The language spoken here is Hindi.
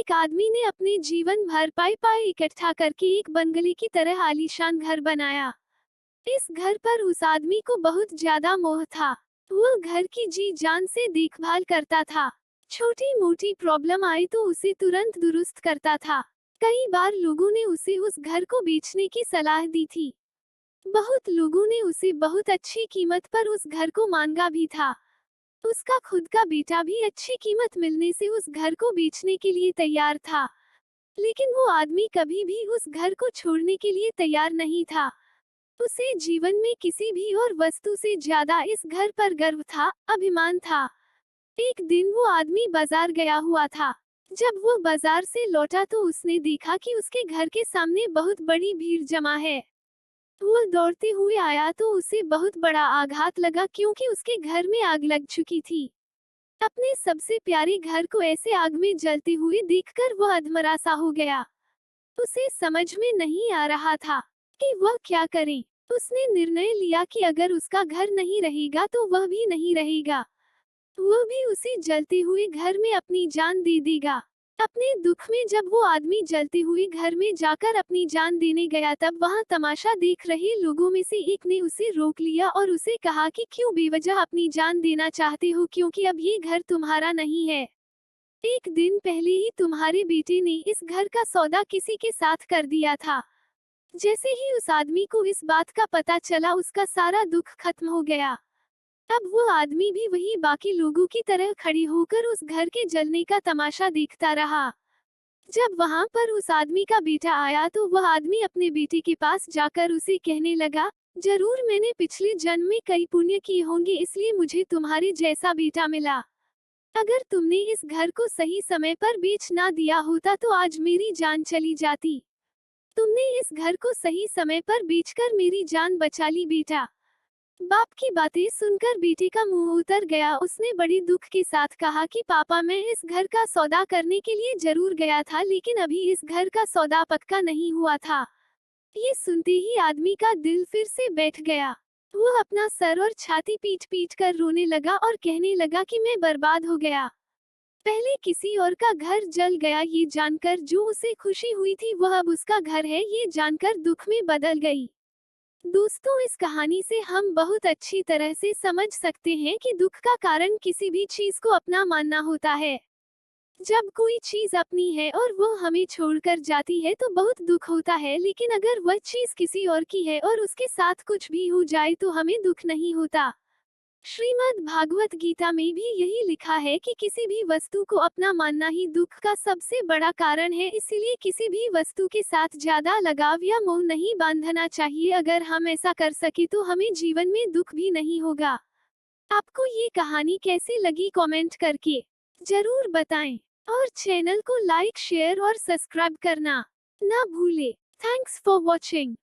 एक आदमी ने अपने जीवन भर पाई पाई इकट्ठा करके एक बंगले की तरह आलीशान घर बनाया। इस घर पर उस आदमी को बहुत ज्यादा मोह था। वो घर की जी जान से देखभाल करता था। छोटी मोटी प्रॉब्लम आई तो उसे तुरंत दुरुस्त करता था। कई बार लोगों ने उसे उस घर को बेचने की सलाह दी थी। बहुत लोगों ने उसे बहुत अच्छी कीमत पर उस घर को मांगा भी था। उसका खुद का बेटा भी अच्छी कीमत मिलने से उस घर को बेचने के लिए तैयार था। लेकिन वो आदमी कभी भी उस घर को छोड़ने के लिए तैयार नहीं था। उसे जीवन में किसी भी और वस्तु से ज्यादा इस घर पर गर्व था, अभिमान था। एक दिन वो आदमी बाजार गया हुआ था। जब वो बाजार से लौटा तो उसने देखा कि उसके घर के सामने बहुत बड़ी भीड़ जमा है। वो दौड़ते हुए आया तो उसे बहुत बड़ा आघात लगा क्योंकि उसके घर में आग लग चुकी थी। अपने सबसे प्यारे घर को ऐसे आग में जलते हुए देखकर वह अधमरा सा हो गया। उसे समझ में नहीं आ रहा था कि वह क्या करे। उसने निर्णय लिया कि अगर उसका घर नहीं रहेगा तो वह भी नहीं रहेगा। वो भी उसी जलते हुए घर में अपनी जान दे देगा। अपने दुख में जब वो आदमी जलते हुए घर में जाकर अपनी जान देने गया तब वहां तमाशा देख रहे लोगों में से एक ने उसे रोक लिया और उसे कहा कि क्यों बेवजह अपनी जान देना चाहते हो, क्योंकि अब ये घर तुम्हारा नहीं है। एक दिन पहले ही तुम्हारे बेटे ने इस घर का सौदा किसी के साथ कर दिया था। जैसे ही उस आदमी को इस बात का पता चला उसका सारा दुख खत्म हो गया। अब वो आदमी भी वही बाकी लोगों की तरह खड़ी होकर उस घर के जलने का तमाशा देखता रहा। जब वहां पर उस आदमी का बेटा आया तो वह आदमी अपने बेटे के पास जाकर उसे कहने लगा, जरूर मैंने पिछले जन्म में कई पुण्य किए होंगे इसलिए मुझे तुम्हारे जैसा बेटा मिला। अगर तुमने इस घर को सही समय पर बेच ना दिया होता तो आज मेरी जान चली जाती। तुमने इस घर को सही समय पर बेचकर मेरी जान बचा ली बेटा। बाप की बातें सुनकर बेटे का मुंह उतर गया। उसने बड़े दुख के साथ कहा कि पापा, मैं इस घर का सौदा करने के लिए जरूर गया था लेकिन अभी इस घर का सौदा पक्का नहीं हुआ था। ये सुनते ही आदमी का दिल फिर से बैठ गया। वो अपना सर और छाती पीट पीट कर रोने लगा और कहने लगा कि मैं बर्बाद हो गया। पहले किसी और का घर जल गया ये जानकर जो उसे खुशी हुई थी वह अब उसका घर है ये जानकर दुख में बदल गई। दोस्तों, इस कहानी से हम बहुत अच्छी तरह से समझ सकते हैं कि दुख का कारण किसी भी चीज को अपना मानना होता है। जब कोई चीज अपनी है और वो हमें छोड़कर जाती है तो बहुत दुख होता है, लेकिन अगर वह चीज किसी और की है और उसके साथ कुछ भी हो जाए तो हमें दुख नहीं होता। श्रीमद् भागवत गीता में भी यही लिखा है कि किसी भी वस्तु को अपना मानना ही दुख का सबसे बड़ा कारण है, इसीलिए किसी भी वस्तु के साथ ज्यादा लगाव या मोह नहीं बांधना चाहिए। अगर हम ऐसा कर सके तो हमें जीवन में दुख भी नहीं होगा। आपको ये कहानी कैसी लगी कमेंट करके जरूर बताएं और चैनल को लाइक शेयर और सब्सक्राइब करना ना भूले। Thanks for watching.